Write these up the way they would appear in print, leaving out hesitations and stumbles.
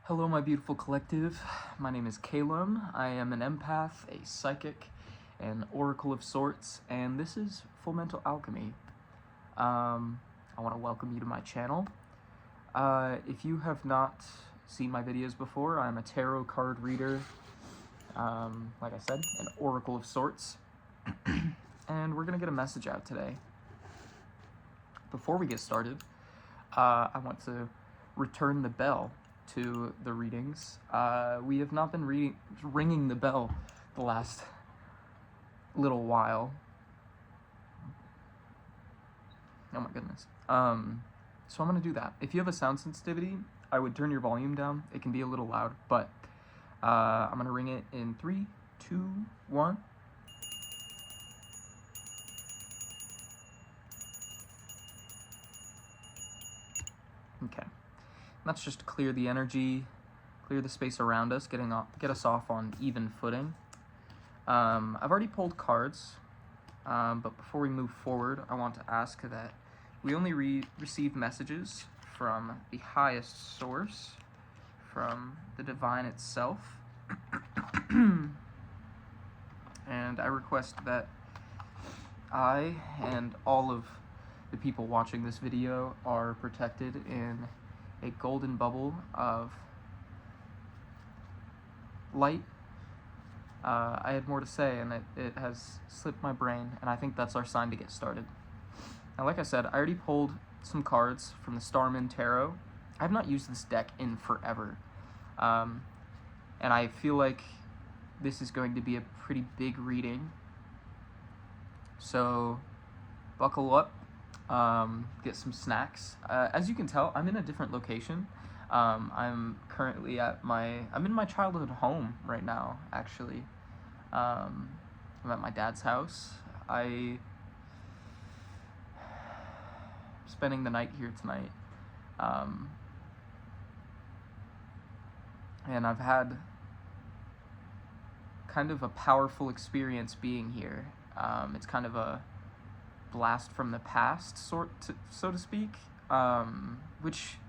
Hello, my beautiful collective. My name is Calum. I am an empath, a psychic, an oracle of sorts, and this is Full Mental Alchemy. I want to welcome you to my channel. If you have not seen my videos before, I'm a tarot card reader, like I said, an oracle of sorts, and we're going to get a message out today. Before we get started, I want to return the bell to the readings. We have not been ringing the bell the last little while. Oh my goodness. So I'm gonna do that. If you have a sound sensitivity, I would turn your volume down. It can be a little loud, but I'm gonna ring it in 3, 2, 1. Okay. That's just to clear the energy, clear the space around us, get us off on even footing. I've already pulled cards, but before we move forward, I want to ask that we only receive messages from the highest source, from the divine itself. And I request that I and all of the people watching this video are protected in a golden bubble of light. I had more to say, and it has slipped my brain, and I think that's our sign to get started. Now, like I said, I already pulled some cards from the Starman Tarot. I have not used this deck in forever, and I feel like this is going to be a pretty big reading. So, buckle up. Get some snacks. As you can tell, I'm in a different location. I'm currently I'm in my childhood home right now, actually. I'm at my dad's house. I'm spending the night here tonight. And I've had kind of a powerful experience being here. It's kind of a blast from the past, so to speak, which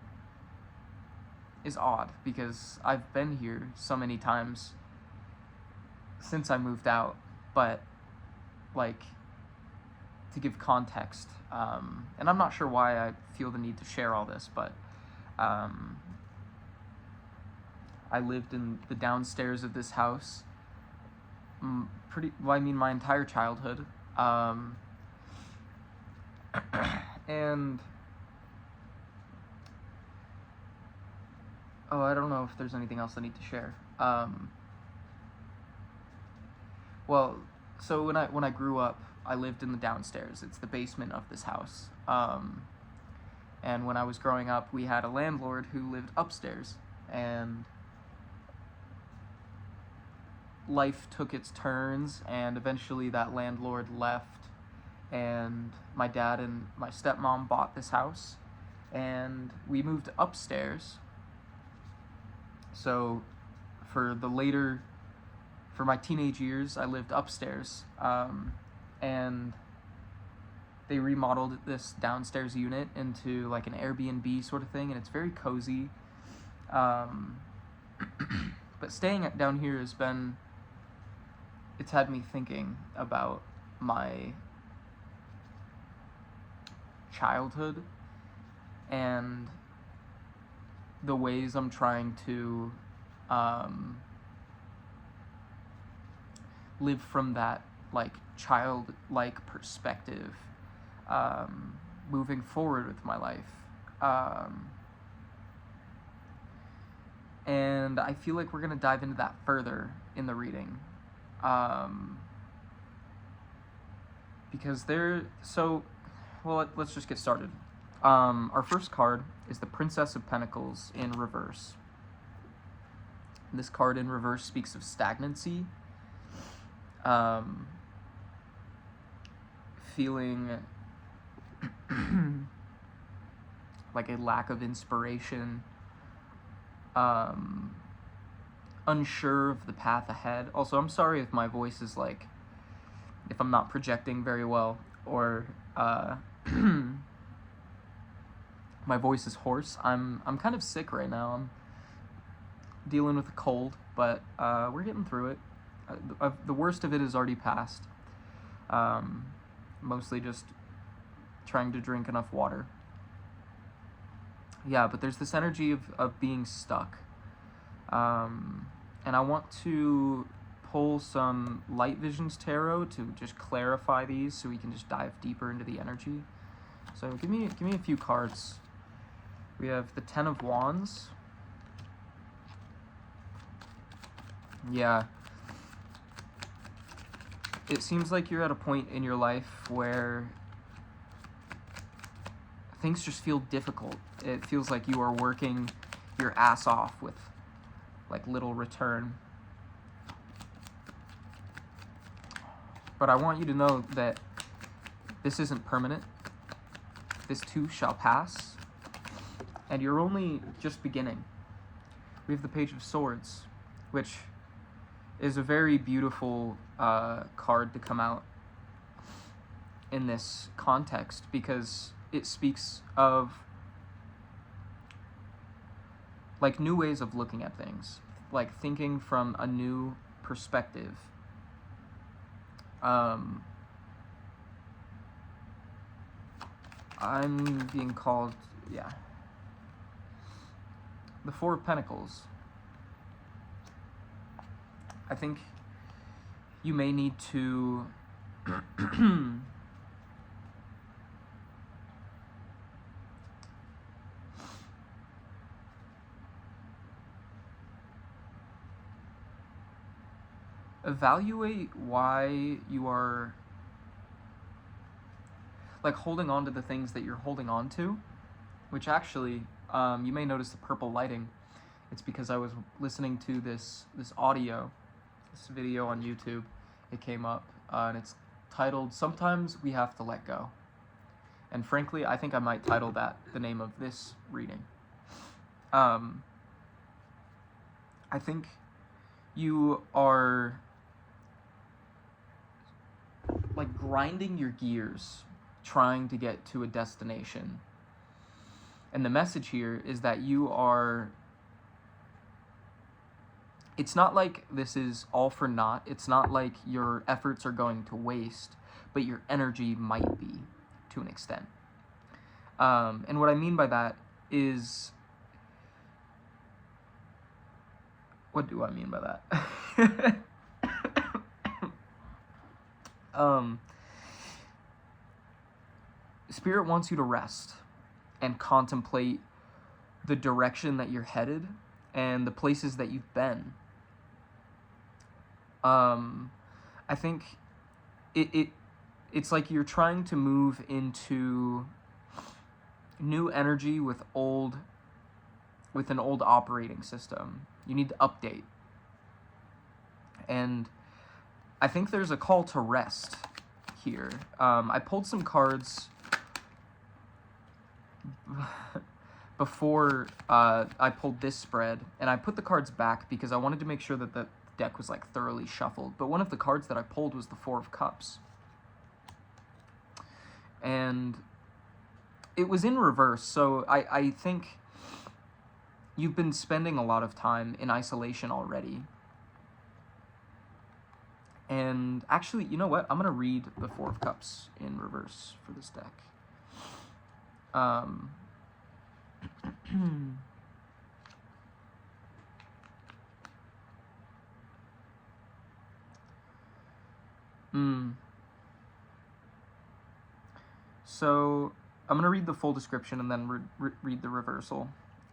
is odd because I've been here so many times since I moved out, but like, to give context, and I'm not sure why I feel the need to share all this, but I lived in the downstairs of this house my entire childhood, and I don't know if there's anything else I need to share. Well, so when I grew up, I lived in the downstairs. It's the basement of this house. And when I was growing up, we had a landlord who lived upstairs, and life took its turns, and eventually that landlord left, and my dad and my stepmom bought this house, and we moved upstairs. So for my teenage years, I lived upstairs, and they remodeled this downstairs unit into like an Airbnb sort of thing, and it's very cozy. But staying down here it's had me thinking about my childhood and the ways I'm trying to live from that like childlike perspective, moving forward with my life. And I feel like we're gonna dive into that further in the reading. Because let's just get started. Our first card is the Princess of Pentacles in reverse. This card in reverse speaks of stagnancy, feeling like a lack of inspiration, unsure of the path ahead. Also, I'm sorry if my voice is like, if I'm not projecting very well, or my voice is hoarse. I'm kind of sick right now. dealing with a cold, but we're getting through it. The worst of it is already past. Mostly just trying to drink enough water. Yeah, but there's this energy of being stuck. And I want to pull some Light Visions Tarot to just clarify these so we can just dive deeper into the energy. So give me a few cards. We have the Ten of Wands. Yeah. It seems like you're at a point in your life where things just feel difficult. It feels like you are working your ass off with like little return. But I want you to know that this isn't permanent. This too shall pass. And you're only just beginning. We have the Page of Swords, which is a very beautiful card to come out in this context, because it speaks of like new ways of looking at things, like thinking from a new perspective. I'm being called, yeah, the Four of Pentacles. I think you may need to evaluate why you are like holding on to the things that you're holding on to, which actually you may notice the purple lighting. It's because I was listening to this audio, this video on YouTube. It came up and it's titled "Sometimes We Have to Let Go," and frankly I think I might title that the name of this reading. I think you are like grinding your gears trying to get to a destination, and the message here is that you are, it's not like this is all for naught. It's not like your efforts are going to waste, but your energy might be to an extent. And what I mean by that is, what do I mean by that? Spirit wants you to rest and contemplate the direction that you're headed and the places that you've been. I think it's like you're trying to move into new energy with an old operating system. You need to update. And I think there's a call to rest here. I pulled some cards before I pulled this spread, and I put the cards back because I wanted to make sure that the deck was like thoroughly shuffled. But one of the cards that I pulled was the Four of Cups, and it was in reverse. So I think you've been spending a lot of time in isolation already. And actually, you know what? I'm gonna read the Four of Cups in reverse for this deck. So I'm gonna read the full description and then read the reversal.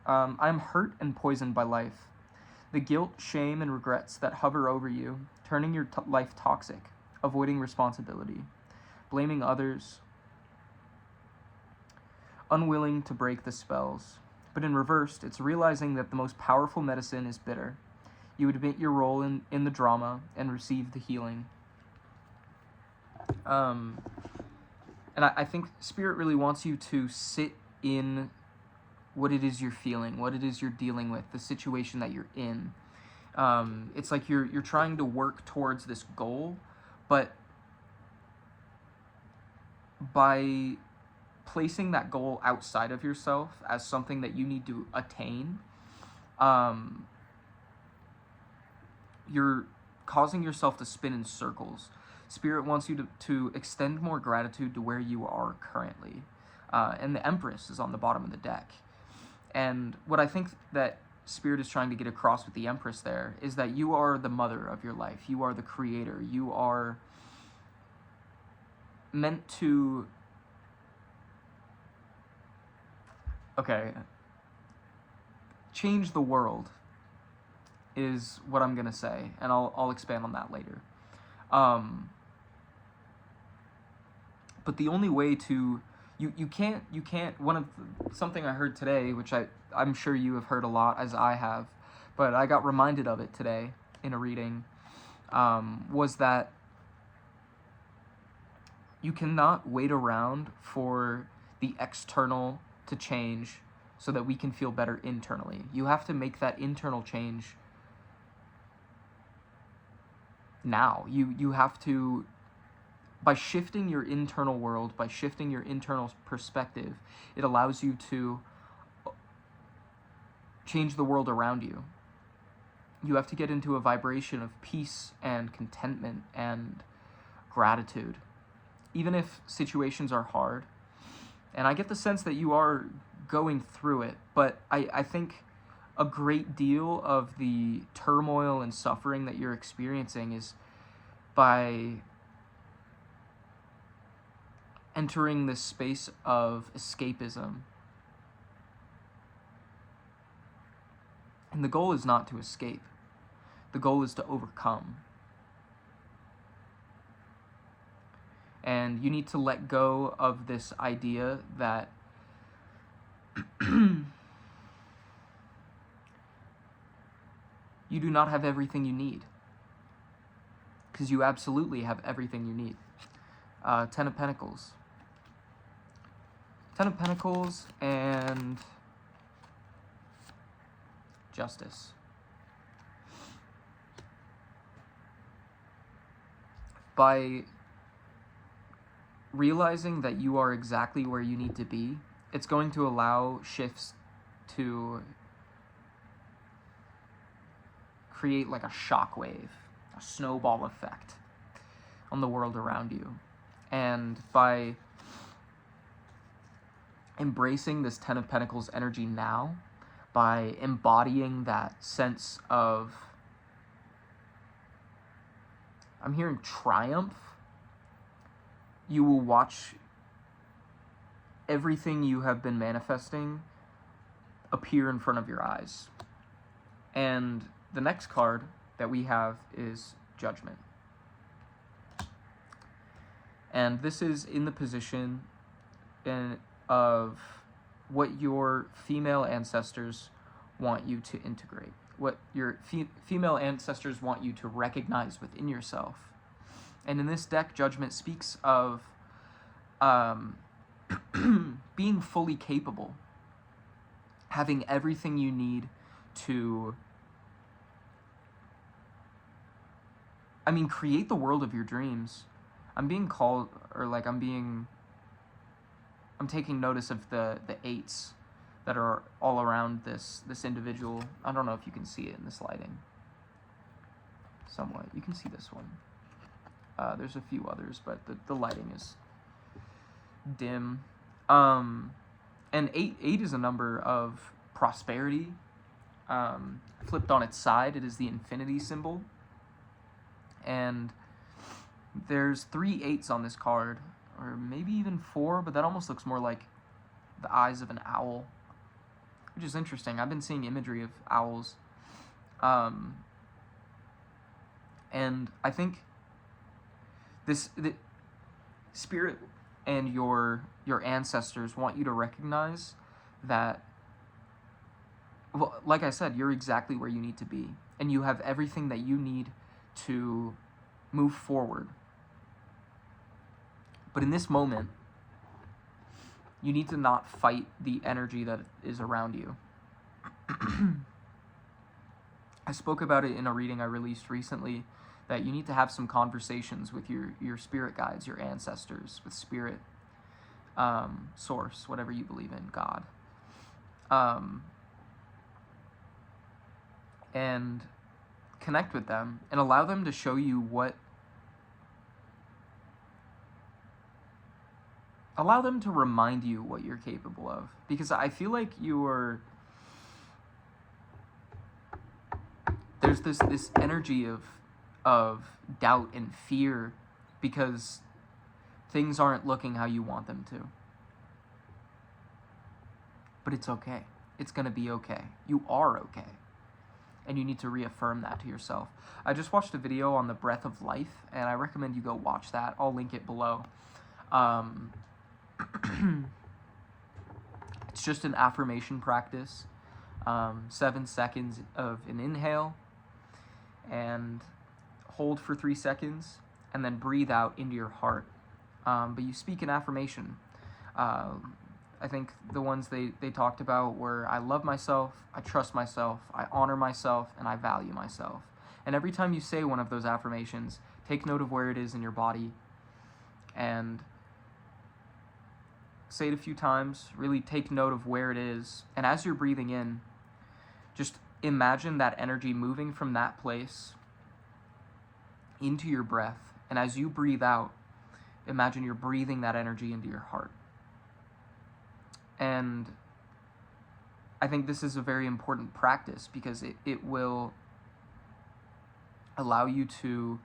I'm hurt and poisoned by life. The guilt, shame, and regrets that hover over you, turning your life toxic, avoiding responsibility, blaming others, unwilling to break the spells. But in reversed, it's realizing that the most powerful medicine is bitter. You admit your role in the drama and receive the healing. And I think Spirit really wants you to sit in what it is you're feeling, what it is you're dealing with, the situation that you're in. It's like you're trying to work towards this goal, but by placing that goal outside of yourself as something that you need to attain, you're causing yourself to spin in circles. Spirit wants you to extend more gratitude to where you are currently. And the Empress is on the bottom of the deck. And what I think that Spirit is trying to get across with the Empress there is that you are the mother of your life. You are the creator. You are meant to... Okay. Change the world is what I'm going to say, and I'll expand on that later. But the only way to... You can't something I heard today, which I'm sure you have heard a lot, as I have, but I got reminded of it today in a reading, was that you cannot wait around for the external to change so that we can feel better internally. You have to make that internal change now. You have to... By shifting your internal world, by shifting your internal perspective, it allows you to change the world around you. You have to get into a vibration of peace and contentment and gratitude, even if situations are hard. And I get the sense that you are going through it, but I think a great deal of the turmoil and suffering that you're experiencing is by entering this space of escapism. And the goal is not to escape. The goal is to overcome. And you need to let go of this idea that you do not have everything you need. Because you absolutely have everything you need. Ten of Pentacles. Ten of Pentacles and Justice. By realizing that you are exactly where you need to be, it's going to allow shifts to create like a shockwave, a snowball effect on the world around you. And by embracing this Ten of Pentacles energy now, by embodying that sense of, I'm hearing triumph, you will watch everything you have been manifesting appear in front of your eyes. And the next card that we have is Judgment. And this is in the position of what your female ancestors want you to integrate, what your female ancestors want you to recognize within yourself. And in this deck, Judgment speaks of being fully capable, having everything you need to, create the world of your dreams. I'm being called, or like I'm taking notice of the eights that are all around this individual. I don't know if you can see it in this lighting. Somewhat. You can see this one. There's a few others, but the lighting is dim. And eight is a number of prosperity. Flipped on its side, it is the infinity symbol. And there's 3 8s on this card, or maybe even 4, but that almost looks more like the eyes of an owl, which is interesting. I've been seeing imagery of owls. And I think the Spirit and your ancestors want you to recognize that, well, like I said, you're exactly where you need to be, and you have everything that you need to move forward. But in this moment, you need to not fight the energy that is around you. I spoke about it in a reading I released recently, that you need to have some conversations with your spirit guides, your ancestors, with spirit, source, whatever you believe in, God. And connect with them and allow them to show you allow them to remind you what you're capable of. Because I feel like there's this energy of doubt and fear because things aren't looking how you want them to. But it's okay. It's going to be okay. You are okay. And you need to reaffirm that to yourself. I just watched a video on the breath of life, and I recommend you go watch that. I'll link it below. It's just an affirmation practice. 7 seconds of an inhale, and hold for 3 seconds, and then breathe out into your heart. But you speak an affirmation. I think the ones they talked about were, I love myself, I trust myself, I honor myself, and I value myself. And every time you say one of those affirmations, take note of where it is in your body and say it a few times. Really take note of where it is. And as you're breathing in, just imagine that energy moving from that place into your breath. And as you breathe out, imagine you're breathing that energy into your heart. And I think this is a very important practice because it will allow you to,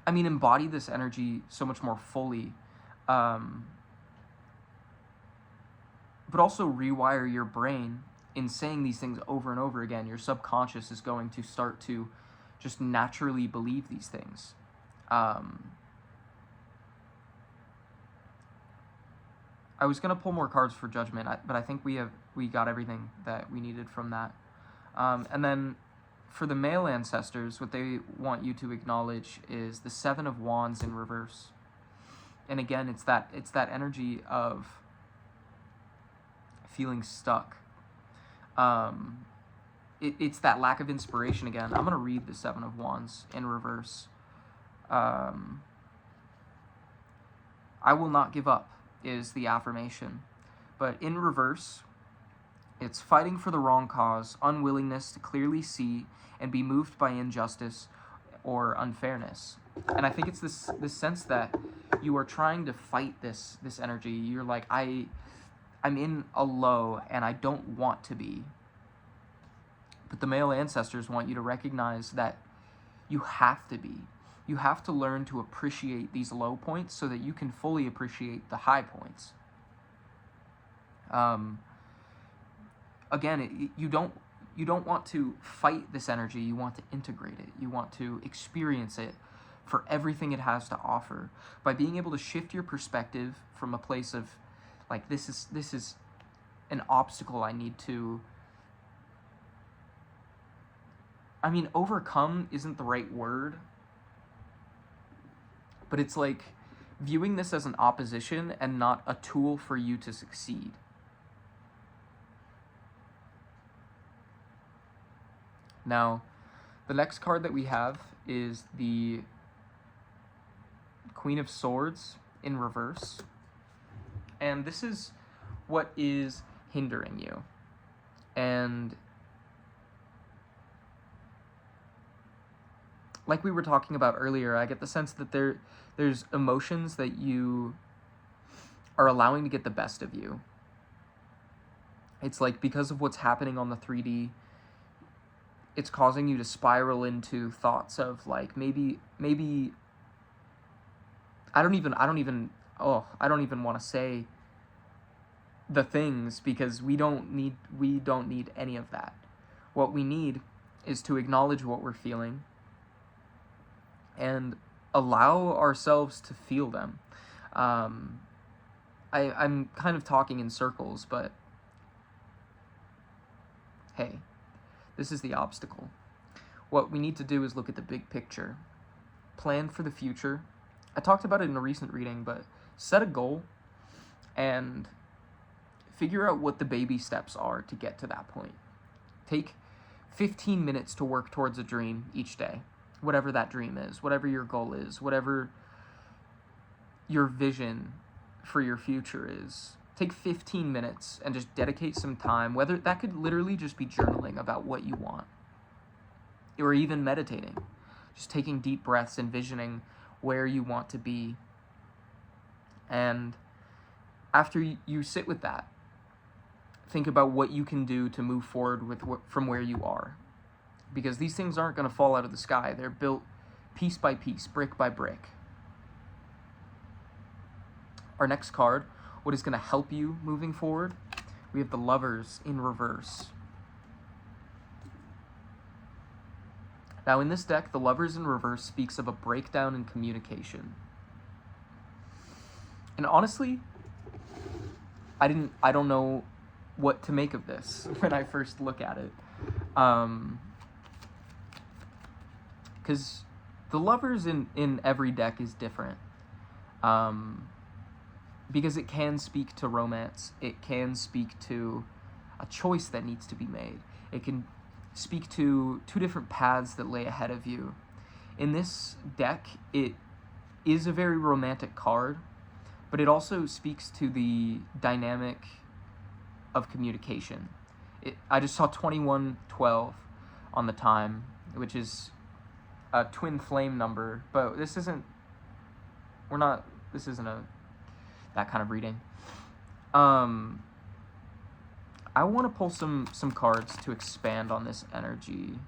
embody this energy so much more fully, but also rewire your brain in saying these things over and over again. Your subconscious is going to start to just naturally believe these things. I was gonna pull more cards for Judgment, but I think we got everything that we needed from that. And then for the male ancestors, what they want you to acknowledge is the 7 of Wands in reverse. And again, it's that energy of feeling stuck. It's that lack of inspiration again. I'm gonna read the 7 of Wands in reverse. I will not give up is the affirmation, but in reverse, it's fighting for the wrong cause, unwillingness to clearly see and be moved by injustice or unfairness. And I think it's this sense that you are trying to fight this energy. You're like, I'm in a low and I don't want to be. But the male ancestors want you to recognize that you have to be. You have to learn to appreciate these low points so that you can fully appreciate the high points. Again, you don't want to fight this energy. You want to integrate it. You want to experience it for everything it has to offer. By being able to shift your perspective from a place of, like, this is an obstacle I need to... overcome isn't the right word, but it's like viewing this as an opposition and not a tool for you to succeed. Now, the next card that we have is the Queen of Swords in reverse. And this is what is hindering you. And like we were talking about earlier, I get the sense that there's emotions that you are allowing to get the best of you. It's like because of what's happening on the 3D, it's causing you to spiral into thoughts of like maybe I don't even want to say the things because we don't need any of that. What we need is to acknowledge what we're feeling and allow ourselves to feel them. I'm kind of talking in circles, but hey, this is the obstacle. What we need to do is look at the big picture. Plan for the future. I talked about it in a recent reading, but set a goal and figure out what the baby steps are to get to that point. Take 15 minutes to work towards a dream each day. Whatever that dream is, whatever your goal is, whatever your vision for your future is. Take 15 minutes and just dedicate some time, whether that could literally just be journaling about what you want. or even meditating. Just taking deep breaths, envisioning where you want to be. And after you sit with that, think about what you can do to move forward from where you are. Because these things aren't going to fall out of the sky. They're built piece by piece, brick by brick. Our next card, what is going to help you moving forward? We have the Lovers in reverse. Now in this deck, the Lovers in reverse speaks of a breakdown in communication. And honestly, I don't know what to make of this when I first look at it. Because the Lovers in every deck is different. Because it can speak to romance. It can speak to a choice that needs to be made. It can speak to two different paths that lay ahead of you. In this deck, it is a very romantic card, but it also speaks to the dynamic of communication. I just saw 2112 on the time, which is a twin flame number, but this isn't that kind of reading. I want to pull some cards to expand on this energy.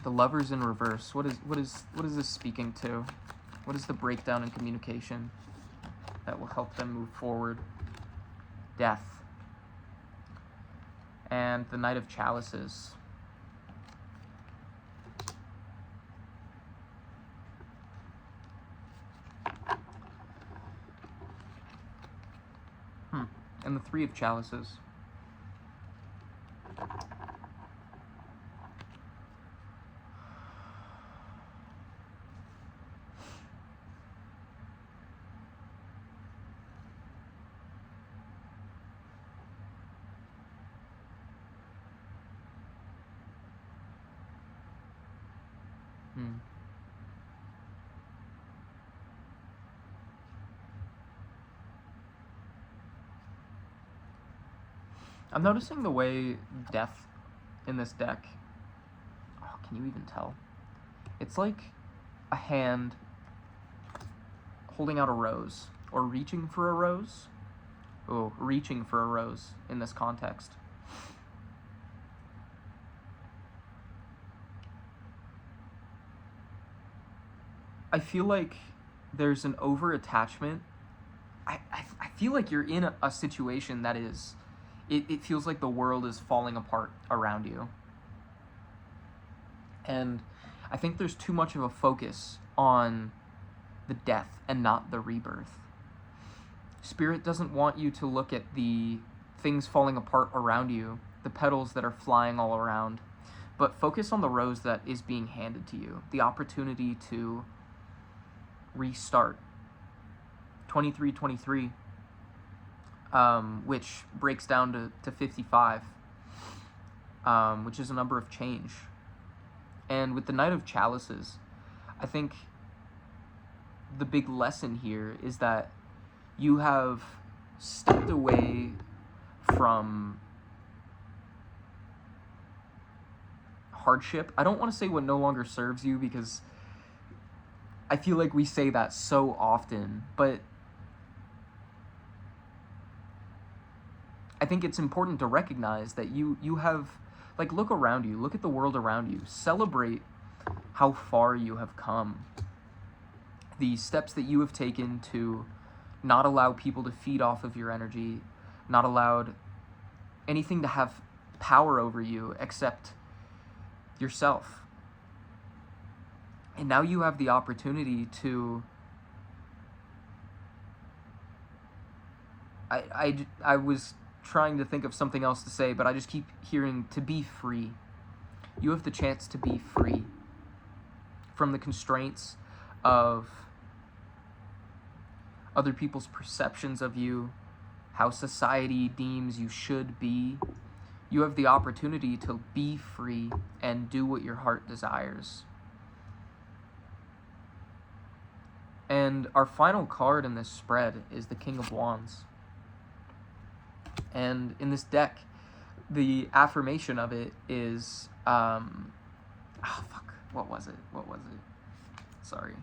The Lovers in reverse. What is this speaking to? What is the breakdown in communication that will help them move forward? Death. And the Knight of Chalices. And the Three of Chalices. I'm noticing the way Death in this deck, oh, can you even tell? It's like a hand holding out a rose, or reaching for a rose. Oh, reaching for a rose in this context. I feel like there's an over-attachment. I feel like you're in a situation that is... It feels like the world is falling apart around you. And I think there's too much of a focus on the death and not the rebirth. Spirit doesn't want you to look at the things falling apart around you, the petals that are flying all around, but focus on the rose that is being handed to you, the opportunity to restart. 2323. Which breaks down to 55, which is a number of change. And with the Knight of Chalices, I think the big lesson here is that you have stepped away from hardship. I don't want to say what no longer serves you, because I feel like we say that so often, but I think it's important to recognize that you have, like, look around you, look at the world around you, celebrate how far you have come. The steps that you have taken to not allow people to feed off of your energy, not allowed anything to have power over you except yourself. And now you have the opportunity to... I was trying to think of something else to say, but I just keep hearing to be free. You have the chance to be free from the constraints of other people's perceptions of you, how society deems you should be. You have the opportunity to be free and do what your heart desires. And our final card in this spread is the King of Wands. And in this deck, the affirmation of it is, oh fuck, what was it? Sorry.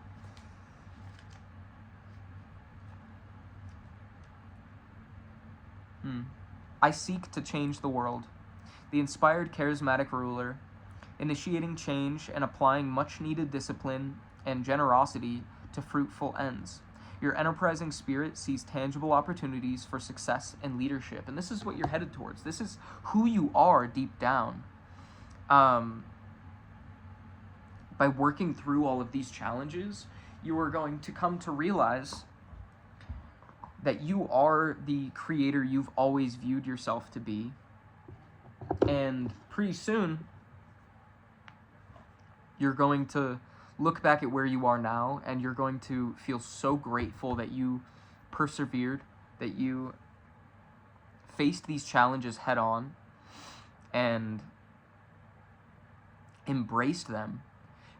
I seek to change the world. The inspired charismatic ruler, initiating change and applying much-needed discipline and generosity to fruitful ends. Your enterprising spirit sees tangible opportunities for success and leadership. And this is what you're headed towards. This is who you are deep down. By working through all of these challenges, you are going to come to realize that you are the creator you've always viewed yourself to be. And pretty soon, you're going to look back at where you are now, and you're going to feel so grateful that you persevered, that you faced these challenges head on and embraced them,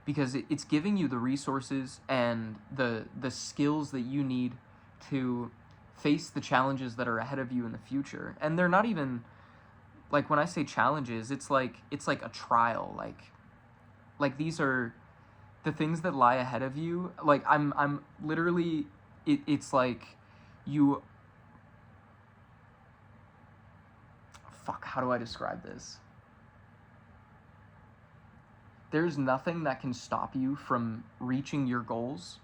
because it's giving you the resources and the skills that you need to face the challenges that are ahead of you in the future. And they're not even, like, when I say challenges, it's like a trial. Like these are the things that lie ahead of you. Like, I'm literally, it's like you, fuck, how do I describe this? There's nothing that can stop you from reaching your goals.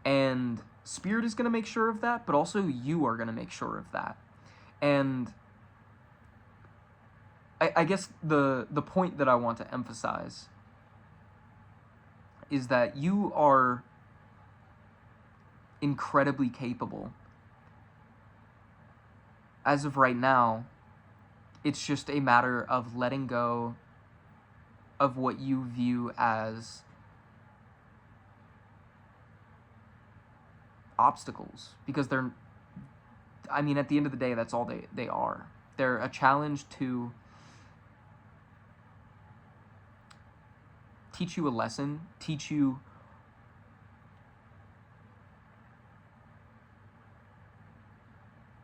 And Spirit is going to make sure of that, but also you are going to make sure of that. And I guess the point that I want to emphasize is that you are incredibly capable. As of right now, it's just a matter of letting go of what you view as obstacles, because they're, I mean, at the end of the day, that's all they are. They're a challenge to teach you a lesson, teach you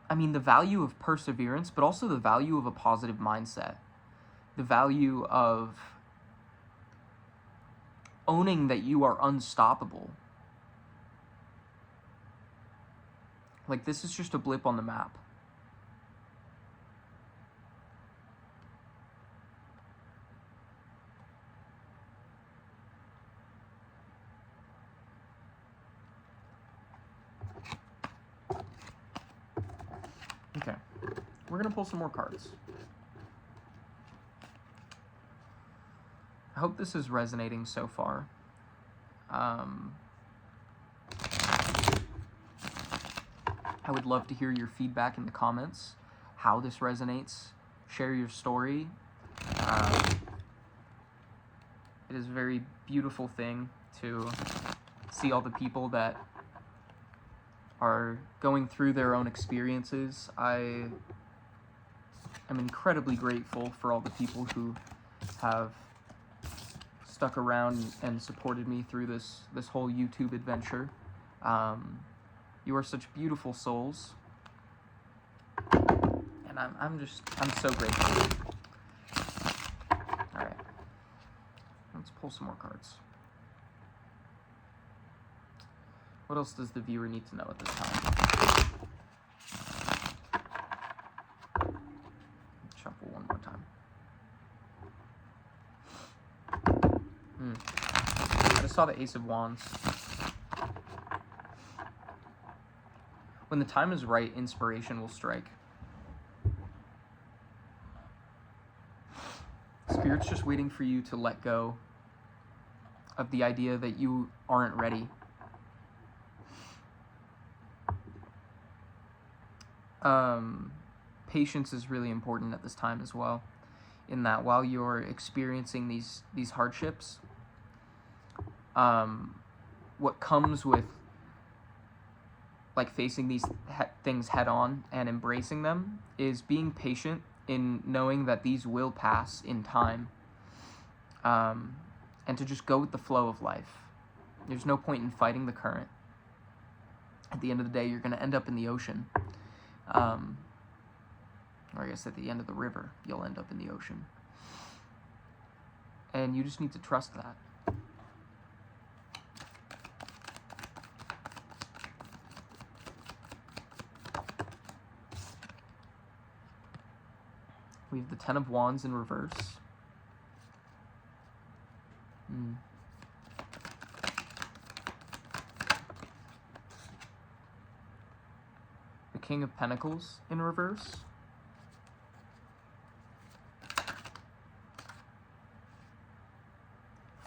the value of perseverance, but also the value of a positive mindset, the value of owning that you are unstoppable. Like, this is just a blip on the map. Okay, we're gonna pull some more cards. I hope this is resonating so far. I would love to hear your feedback in the comments, how this resonates. Share your story. It is a very beautiful thing to see all the people that are going through their own experiences. I am incredibly grateful for all the people who have stuck around and supported me through this whole YouTube adventure. You are such beautiful souls, and I'm so grateful. All right, let's pull some more cards. What else does the viewer need to know at this time? Shuffle one more time. I just saw the Ace of Wands. When the time is right, inspiration will strike. Spirit's just waiting for you to let go of the idea that you aren't ready. Patience is really important at this time as well, in that while you're experiencing these hardships, what comes with like facing these things head on and embracing them is being patient in knowing that these will pass in time, and to just go with the flow of life. There's no point in fighting the current. At the end of the day, you're going to end up in the ocean. Or I guess at the end of the river, you'll end up in the ocean. And you just need to trust that. We have the Ten of Wands in reverse. The King of Pentacles in reverse.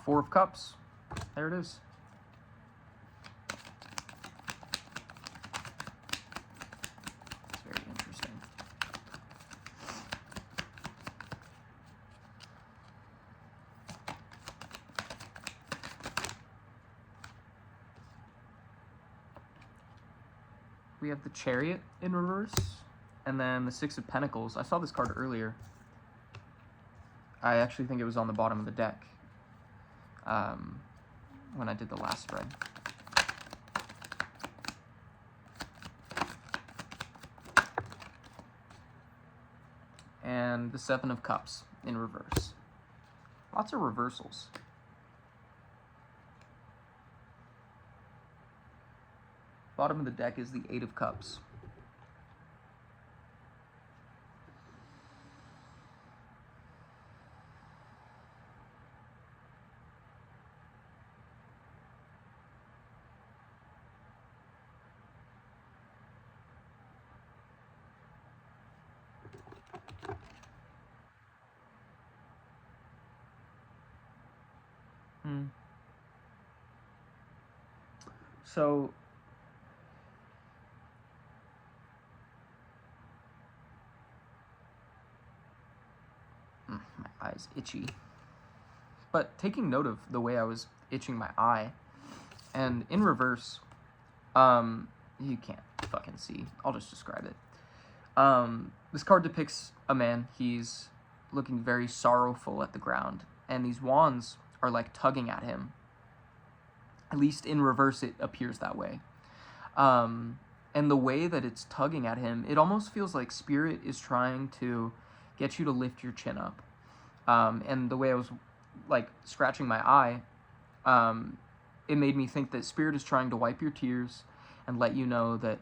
Four of Cups. There it is. It's very interesting. We have the Chariot in reverse, and then the Six of Pentacles. I saw this card earlier. I actually think it was on the bottom of the deck when I did the last spread. And the Seven of Cups in reverse. Lots of reversals. Bottom of the deck is the Eight of Cups. So my eye's itchy. But taking note of the way I was itching my eye, and in reverse, you can't fucking see. I'll just describe it. This card depicts a man. He's looking very sorrowful at the ground, and these wands are like tugging at him. At least in reverse, it appears that way. And the way that it's tugging at him, it almost feels like Spirit is trying to get you to lift your chin up. And the way I was like scratching my eye, it made me think that Spirit is trying to wipe your tears and let you know that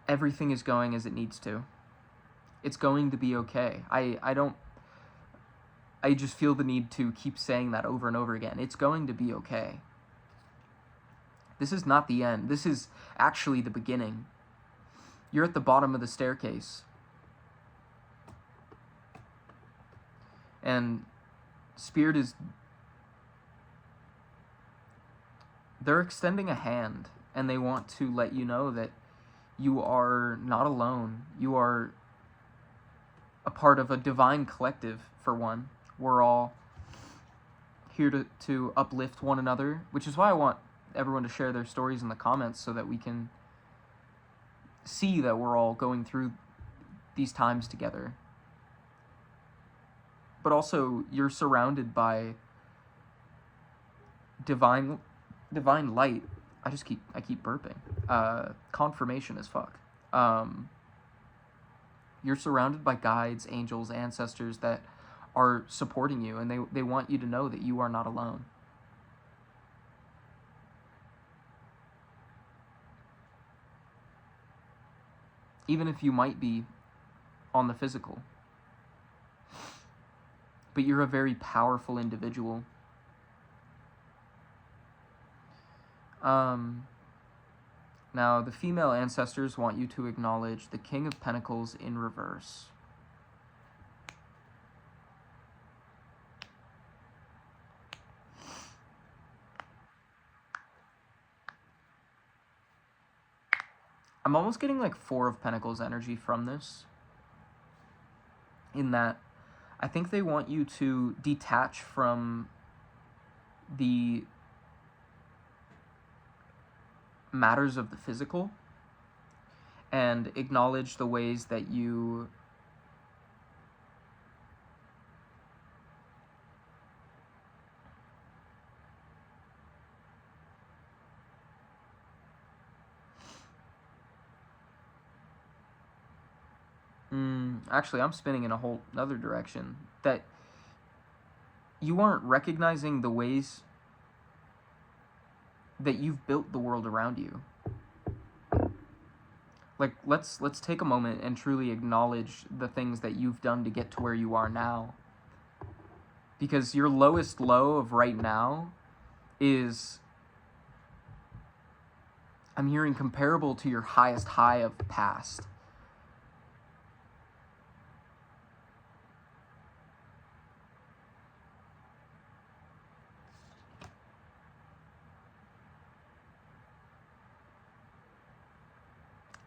everything is going as it needs to. It's going to be okay. I just feel the need to keep saying that over and over again. It's going to be okay. This is not the end. This is actually the beginning. You're at the bottom of the staircase. And Spirit is... they're extending a hand, and they want to let you know that you are not alone. You are a part of a divine collective, for one. We're all here to uplift one another, which is why I want everyone to share their stories in the comments so that we can see that we're all going through these times together. But also, you're surrounded by divine light. I keep burping. Confirmation as fuck. You're surrounded by guides, angels, ancestors that are supporting you, and they want you to know that you are not alone. Even if you might be on the physical. But you're a very powerful individual. Now, the female ancestors want you to acknowledge the King of Pentacles in reverse. I'm almost getting like Four of Pentacles energy from this. In that, I think they want you to detach from the matters of the physical and acknowledge the ways that you Actually, I'm spinning in a whole other direction. That you aren't recognizing the ways that you've built the world around you. Like, let's take a moment and truly acknowledge the things that you've done to get to where you are now. Because your lowest low of right now is, I'm hearing, comparable to your highest high of the past.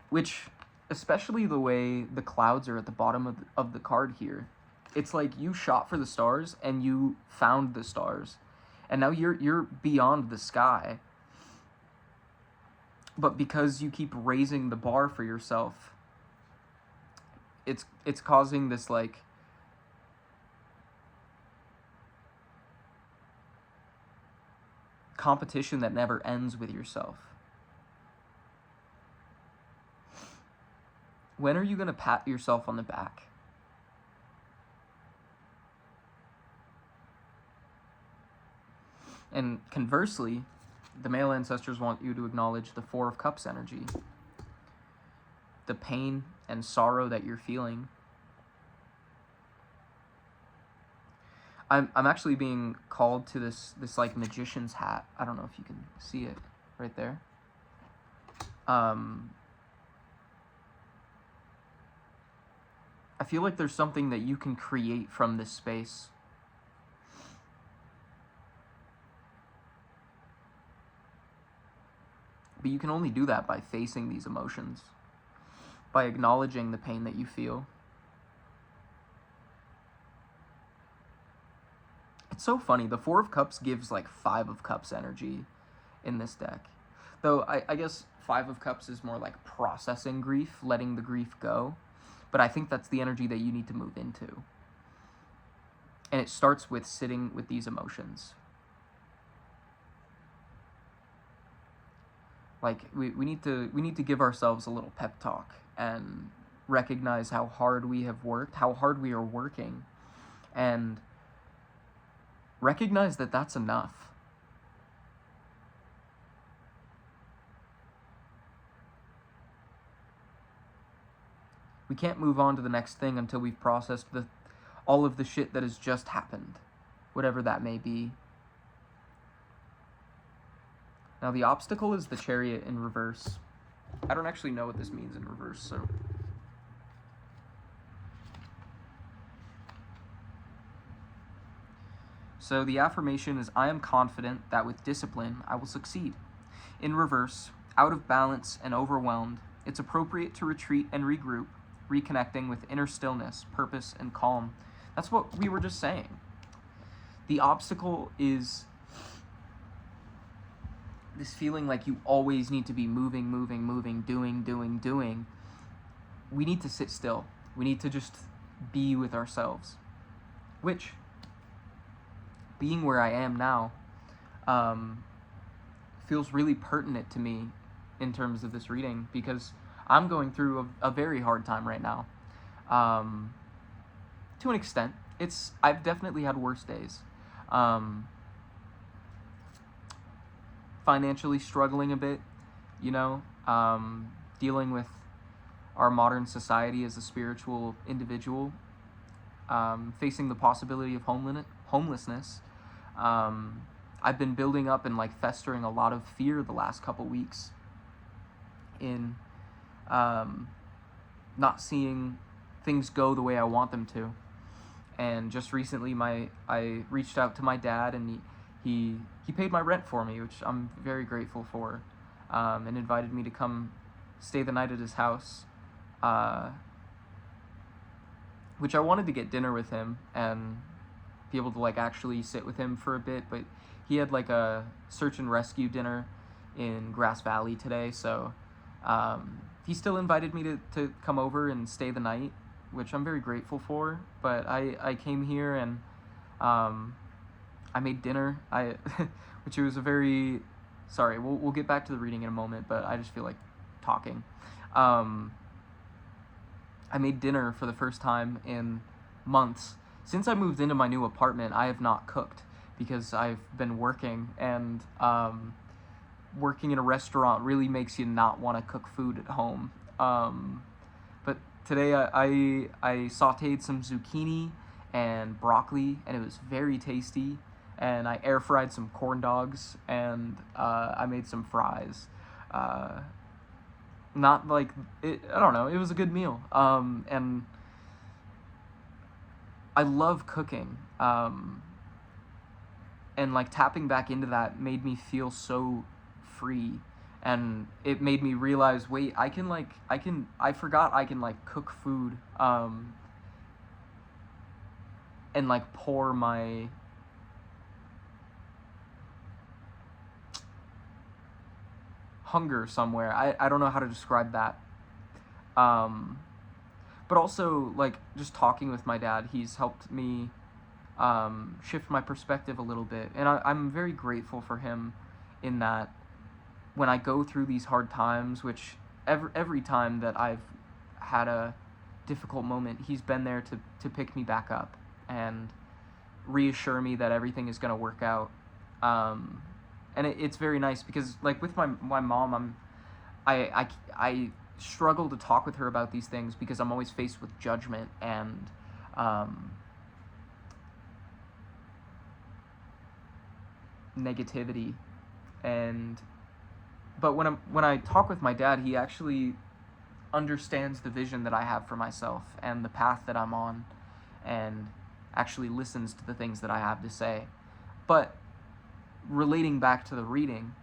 Which, especially the way the clouds are at the bottom of the card here, it's like you shot for the stars and you found the stars, and now you're beyond the sky. But because you keep raising the bar for yourself, it's causing this like competition that never ends with yourself. When are you going to pat yourself on the back? And conversely, the male ancestors want you to acknowledge the Four of Cups energy. The pain and sorrow that you're feeling. I'm actually being called to this like magician's hat. I don't know if you can see it right there. I feel like there's something that you can create from this space. But you can only do that by facing these emotions, by acknowledging the pain that you feel. It's so funny, the Four of Cups gives like Five of Cups energy in this deck. Though I guess Five of Cups is more like processing grief, letting the grief go. But I think that's the energy that you need to move into. And it starts with sitting with these emotions. Like, we need to give ourselves a little pep talk and recognize how hard we have worked, how hard we are working, and recognize that that's enough. We can't move on to the next thing until we've processed all of the shit that has just happened, whatever that may be. Now, the obstacle is the Chariot in reverse. I don't actually know what this means in reverse, so... So the affirmation is, I am confident that with discipline, I will succeed. In reverse, out of balance and overwhelmed, it's appropriate to retreat and regroup, reconnecting with inner stillness, purpose, and calm. That's what we were just saying. The obstacle is this feeling like you always need to be moving, doing. We need to sit still. We need to just be with ourselves. Which, being where I am now, feels really pertinent to me in terms of this reading, because I'm going through a very hard time right now. To an extent. I've definitely had worse days. Financially struggling a bit, dealing with our modern society as a spiritual individual, facing the possibility of homelessness. I've been building up and like festering a lot of fear the last couple weeks in not seeing things go the way I want them to. And just recently I reached out to my dad, and he paid my rent for me, which I'm very grateful for, and invited me to come stay the night at his house, which I wanted to get dinner with him and be able to like actually sit with him for a bit, but he had like a search and rescue dinner in Grass Valley today, so he still invited me to come over and stay the night, which I'm very grateful for. But I came here and I made dinner, which was a very, sorry, we'll get back to the reading in a moment, but I just feel like talking. I made dinner for the first time in months. Since I moved into my new apartment, I have not cooked because I've been working, and working in a restaurant really makes you not want to cook food at home. But today I sauteed some zucchini and broccoli, and it was very tasty. And I air fried some corn dogs, and I made some fries. Uh, Not like it. I don't know. It was a good meal. And I love cooking. And like tapping back into that made me feel so free, and it made me realize, wait, I forgot I can like cook food, and like pour my hunger somewhere. I don't know how to describe that. Um, but also, like, just talking with my dad, he's helped me shift my perspective a little bit. And I'm very grateful for him in that when I go through these hard times, which every time that I've had a difficult moment, he's been there to pick me back up and reassure me that everything is going to work out. And it's very nice because, like, with my mom, I struggle to talk with her about these things because I'm always faced with judgment and negativity. And but when I talk with my dad, he actually understands the vision that I have for myself and the path that I'm on, and actually listens to the things that I have to say. But relating back to the reading,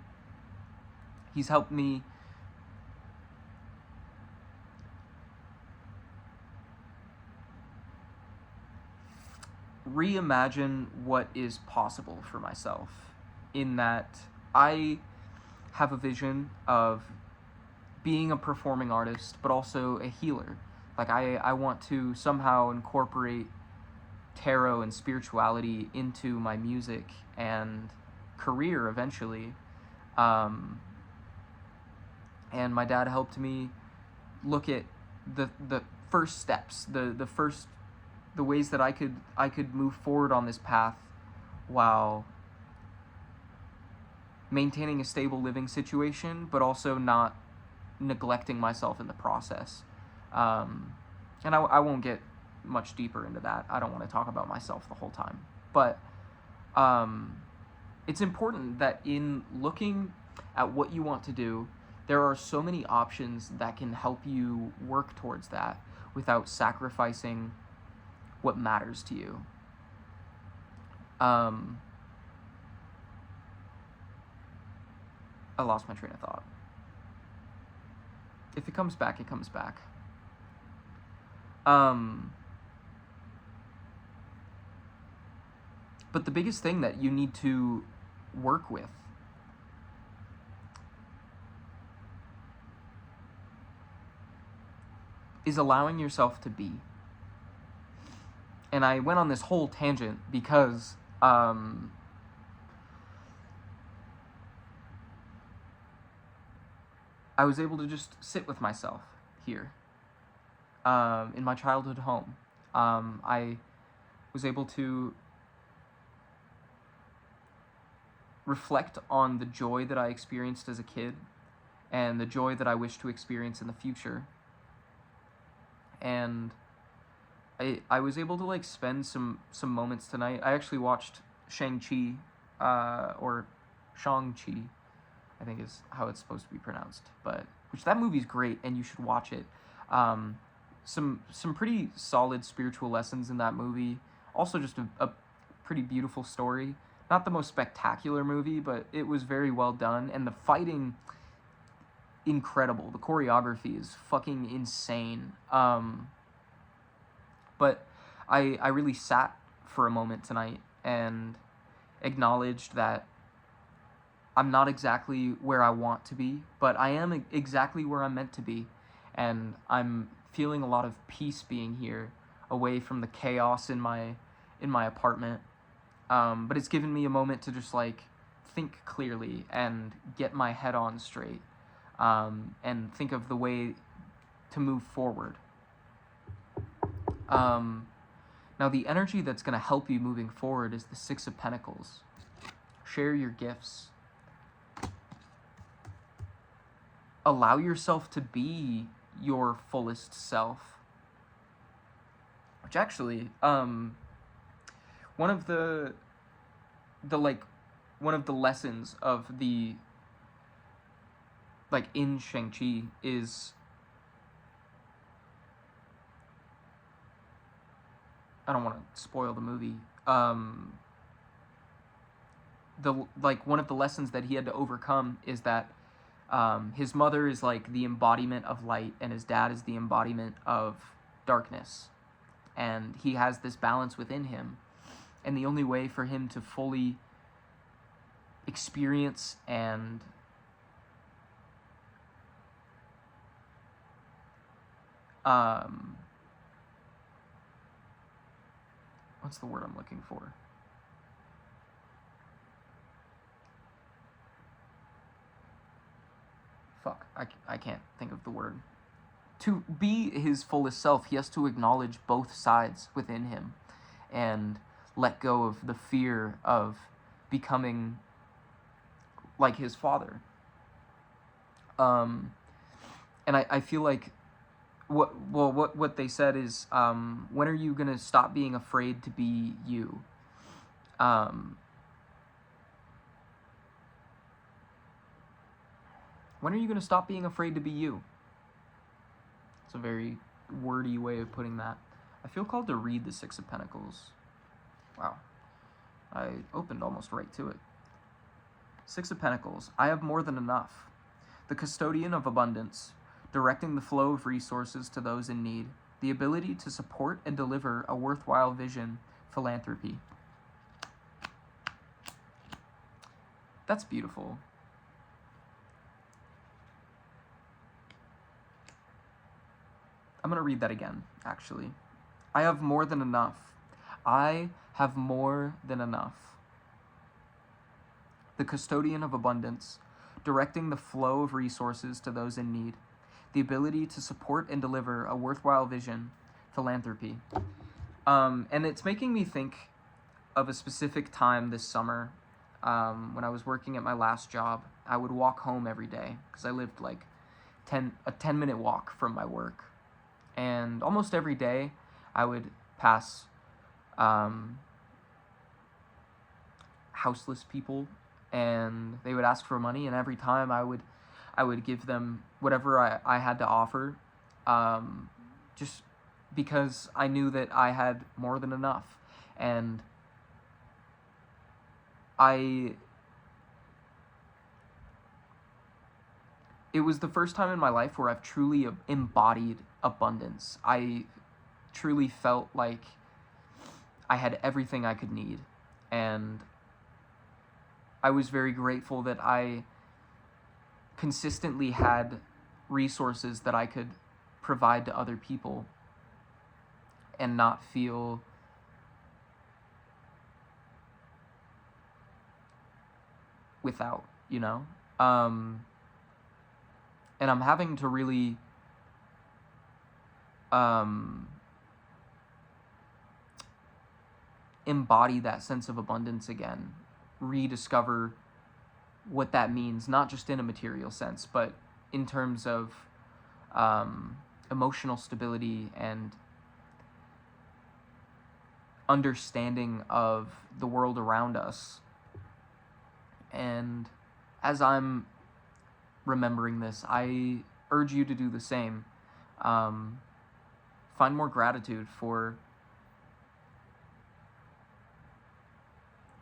he's helped me reimagine what is possible for myself, in that I have a vision of being a performing artist, but also a healer. Like, I want to somehow incorporate tarot and spirituality into my music and career eventually. And my dad helped me look at the first steps, the ways that I could move forward on this path while maintaining a stable living situation, but also not neglecting myself in the process. And I won't get much deeper into that. I don't want to talk about myself the whole time. But it's important that in looking at what you want to do, there are so many options that can help you work towards that without sacrificing what matters to you. I lost my train of thought. If it comes back, it comes back. But the biggest thing that you need to work with is allowing yourself to be. And I went on this whole tangent because I was able to just sit with myself here in my childhood home. I was able to reflect on the joy that I experienced as a kid and the joy that I wish to experience in the future. And I was able to like spend some moments tonight. I actually watched Shang-Chi, or Shang-Chi, I think is how it's supposed to be pronounced. But which that movie's great, and you should watch it. Some pretty solid spiritual lessons in that movie. Also, just a pretty beautiful story. Not the most spectacular movie, but it was very well done, and the fighting, incredible. The choreography is fucking insane. But I really sat for a moment tonight and acknowledged that I'm not exactly where I want to be, but I am exactly where I'm meant to be. And I'm feeling a lot of peace being here, away from the chaos in my apartment. But it's given me a moment to just like think clearly and get my head on straight, and think of the way to move forward. Now, the energy that's going to help you moving forward is the Six of Pentacles. Share your gifts. Allow yourself to be your fullest self. Which actually, one of the lessons of the, like, in Shang-Chi is, I don't want to spoil the movie. One of the lessons that he had to overcome is that his mother is like the embodiment of light, and his dad is the embodiment of darkness. And he has this balance within him. And the only way for him to fully experience and what's the word I'm looking for? Fuck, I can't think of the word. To be his fullest self, he has to acknowledge both sides within him and let go of the fear of becoming like his father. And I feel like what they said is, when are you gonna stop being afraid to be you? When are you gonna stop being afraid to be you? It's a very wordy way of putting that. I feel called to read the Six of Pentacles. Wow. I opened almost right to it. Six of Pentacles. I have more than enough. The custodian of abundance, directing the flow of resources to those in need. The ability to support and deliver a worthwhile vision, philanthropy. That's beautiful. I'm going to read that again, actually. I have more than enough. I have more than enough. The custodian of abundance, directing the flow of resources to those in need. The ability to support and deliver a worthwhile vision, philanthropy. And it's making me think of a specific time this summer when I was working at my last job. I would walk home every day because I lived like a 10-minute walk from my work. And almost every day I would pass houseless people, and they would ask for money, and every time I would give them whatever I had to offer, just because I knew that I had more than enough. And it was the first time in my life where I've truly embodied abundance. I truly felt like I had everything I could need, and I was very grateful that I consistently had resources that I could provide to other people and not feel without, you know? And I'm having to really embody that sense of abundance again, rediscover what that means, not just in a material sense, but in terms of emotional stability and understanding of the world around us. And as I'm remembering this, I urge you to do the same. Find more gratitude for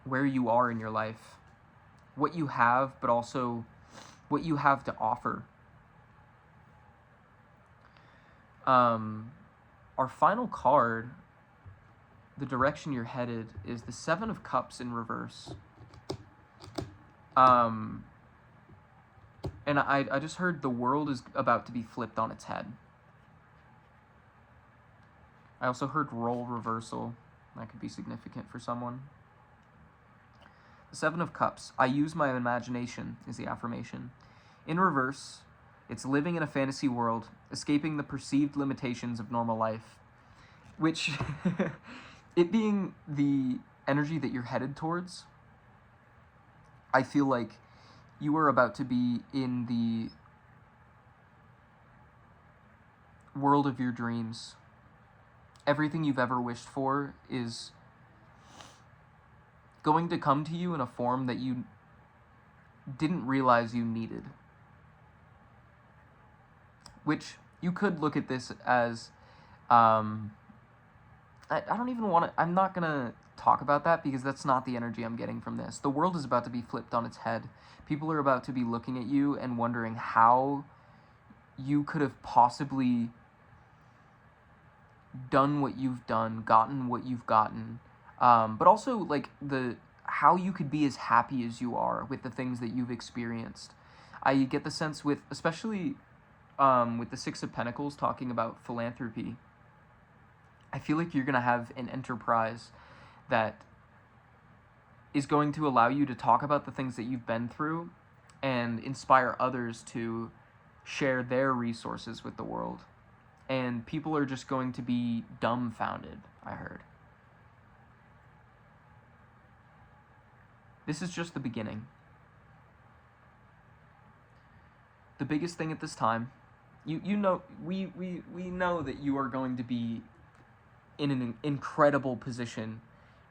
where you are in your life, what you have, but also what you have to offer. Our final card, the direction you're headed, is the Seven of Cups in reverse. And I just heard the world is about to be flipped on its head. I also heard role reversal. That could be significant for someone. The Seven of Cups. I use my imagination is the affirmation. In reverse, it's living in a fantasy world, escaping the perceived limitations of normal life. which, it being the energy that you're headed towards, I feel like you are about to be in the world of your dreams. Everything you've ever wished for is going to come to you in a form that you didn't realize you needed. Which you could look at this as, I don't even want to, I'm not going to talk about that because that's not the energy I'm getting from this. The world is about to be flipped on its head. People are about to be looking at you and wondering how you could have possibly done what you've done, gotten what you've gotten, but also like how you could be as happy as you are with the things that you've experienced. I get the sense with, especially with the Six of Pentacles talking about philanthropy, I feel like you're going to have an enterprise that is going to allow you to talk about the things that you've been through and inspire others to share their resources with the world. And people are just going to be dumbfounded, I heard. This is just the beginning. The biggest thing at this time, you know, we know that you are going to be in an incredible position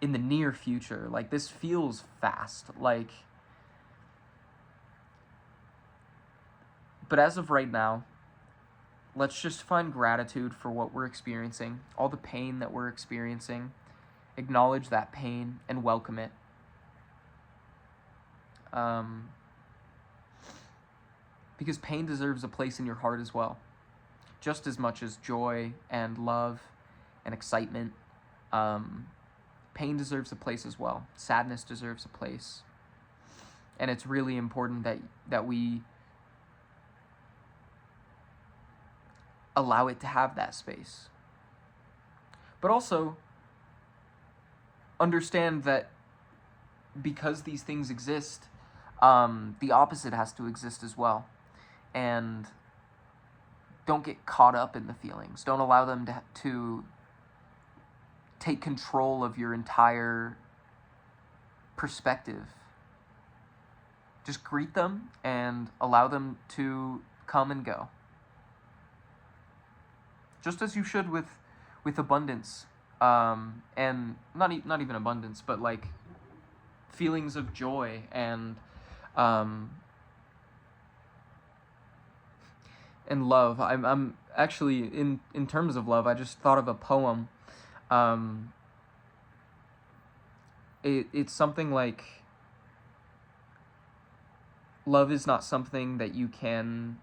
in the near future. Like, this feels fast, like, but as of right now, let's just find gratitude for what we're experiencing, all the pain that we're experiencing, acknowledge that pain and welcome it. Because pain deserves a place in your heart as well, just as much as joy and love and excitement. Pain deserves a place as well. Sadness deserves a place. And it's really important that we allow it to have that space. But also understand that because these things exist, the opposite has to exist as well. And don't get caught up in the feelings. Don't allow them to take control of your entire perspective. Just greet them and allow them to come and go. Just as you should with abundance, and not even abundance, but like feelings of joy and love. I'm actually in terms of love, I just thought of a poem. It's something like, love is not something that you can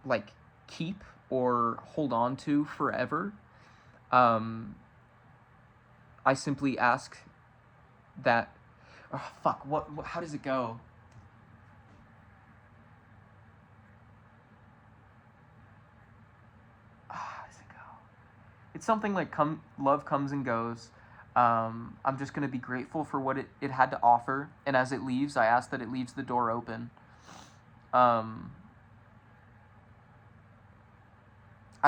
like keep or hold on to forever. I simply ask that, oh fuck, what how does it go? How does it go? It's something like love comes and goes. I'm just going to be grateful for what it had to offer, and as it leaves, I ask that it leaves the door open. I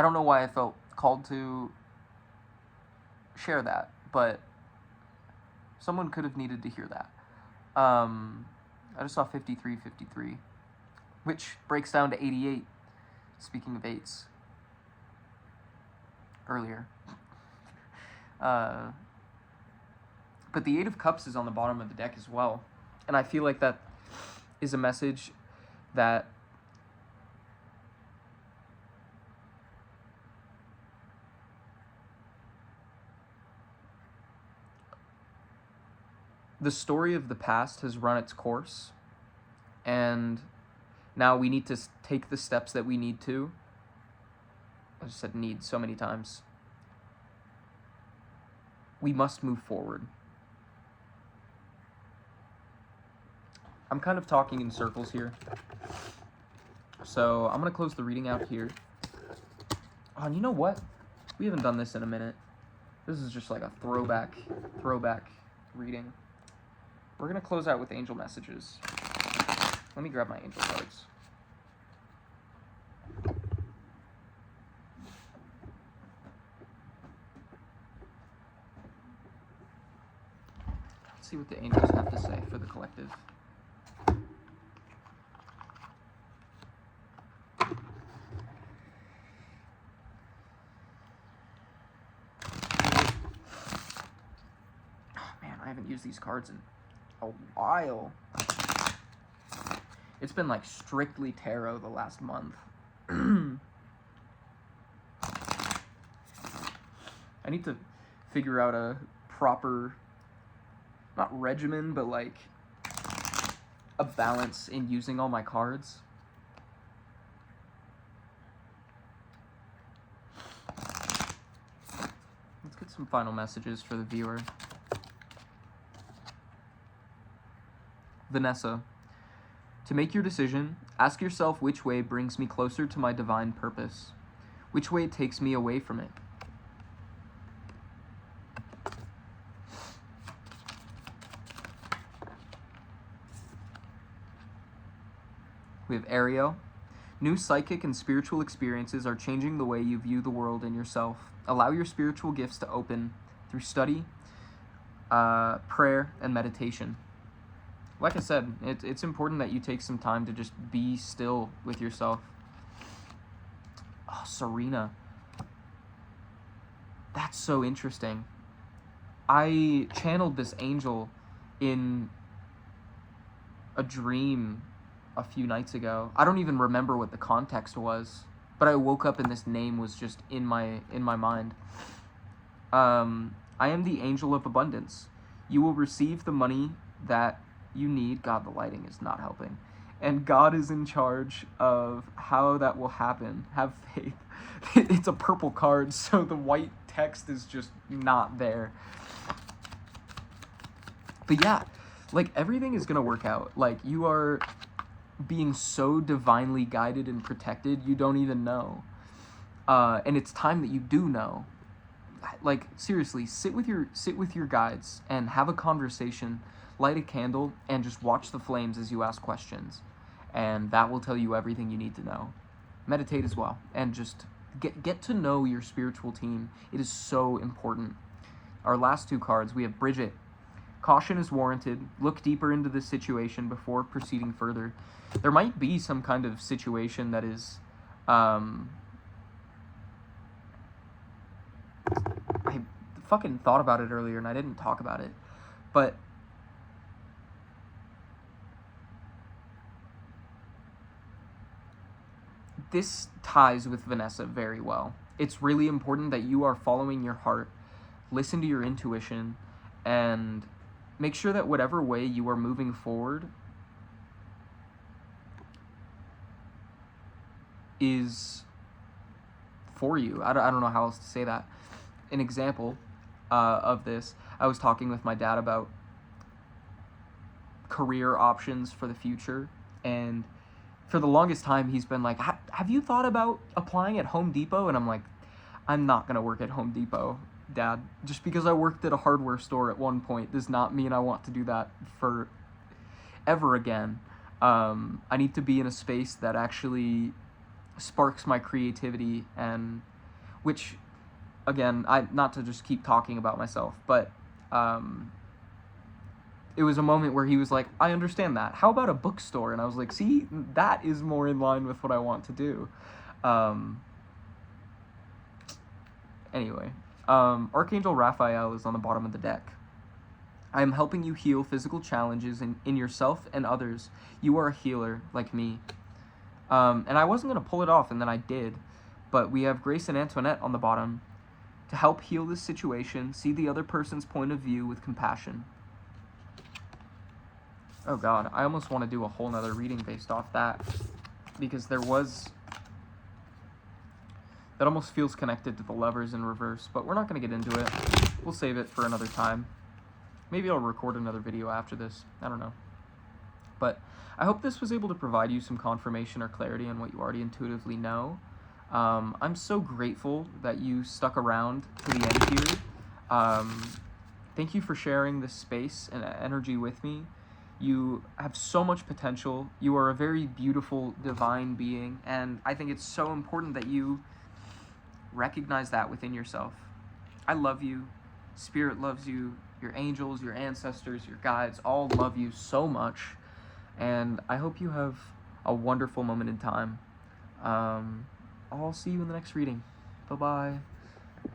don't know why I felt called to share that, but someone could have needed to hear that. I just saw 5353, which breaks down to 88, speaking of eights, earlier. But the Eight of Cups is on the bottom of the deck as well, and I feel like that is a message that the story of the past has run its course, and now we need to take the steps that we need to. I just said need so many times. We must move forward. I'm kind of talking in circles here, so I'm going to close the reading out here. Oh, and you know what? We haven't done this in a minute. This is just like a throwback reading. We're going to close out with angel messages. Let me grab my angel cards. Let's see what the angels have to say for the collective. I haven't used these cards in a while. It's been like strictly tarot the last month. I need to figure out a proper, not regimen, but like a balance in using all my cards. Let's get some final messages for the viewer. Vanessa, to make your decision, ask yourself which way brings me closer to my divine purpose, which way takes me away from it. We have Ariel. New psychic and spiritual experiences are changing the way you view the world and yourself. Allow your spiritual gifts to open through study, prayer, and meditation. Like I said, it's important that you take some time to just be still with yourself. Oh, Serena. That's so interesting. I channeled this angel in a dream a few nights ago. I don't even remember what the context was, but I woke up and this name was just in my mind. I am the angel of abundance. You will receive the money that you need. God, the lighting is not helping. And God is in charge of how that will happen. Have faith. It's a purple card, so the white text is just not there. But yeah, like everything is gonna work out. Like you are being so divinely guided and protected, you don't even know. And it's time that you do know. Like seriously, sit with your guides and have a conversation. Light a candle and just watch the flames as you ask questions, and that will tell you everything you need to know. Meditate as well, and just get to know your spiritual team. It is so important. Our last two cards, we have Bridget. Caution is warranted. Look deeper into this situation before proceeding further. There might be some kind of situation that is I fucking thought about it earlier and I didn't talk about it, but this ties with Vanessa very well. It's really important that you are following your heart, listen to your intuition, and make sure that whatever way you are moving forward is for you. I don't know how else to say that. An example of this, I was talking with my dad about career options for the future, and for the longest time, he's been like, have you thought about applying at Home Depot? And I'm like, I'm not going to work at Home Depot, Dad. Just because I worked at a hardware store at one point does not mean I want to do that for ever again. I need to be in a space that actually sparks my creativity, and which, again, not to just keep talking about myself, but it was a moment where he was like, I understand that. How about a bookstore? And I was like, see, that is more in line with what I want to do. Anyway, Archangel Raphael is on the bottom of the deck. I am helping you heal physical challenges in yourself and others. You are a healer like me. And I wasn't going to pull it off, and then I did. But we have Grace and Antoinette on the bottom. To help heal this situation, see the other person's point of view with compassion. Oh god, I almost want to do a whole nother reading based off that, because that almost feels connected to the Lovers in reverse, but we're not going to get into it. We'll save it for another time. Maybe I'll record another video after this. I don't know. But I hope this was able to provide you some confirmation or clarity on what you already intuitively know. I'm so grateful that you stuck around to the end here. Thank you for sharing this space and energy with me. You have so much potential. You are a very beautiful, divine being, and I think it's so important that you recognize that within yourself. I love you. Spirit loves you. your angels, your ancestors, your guides all love you so much, and I hope you have a wonderful moment in time. I'll see you in the next reading. Bye-bye.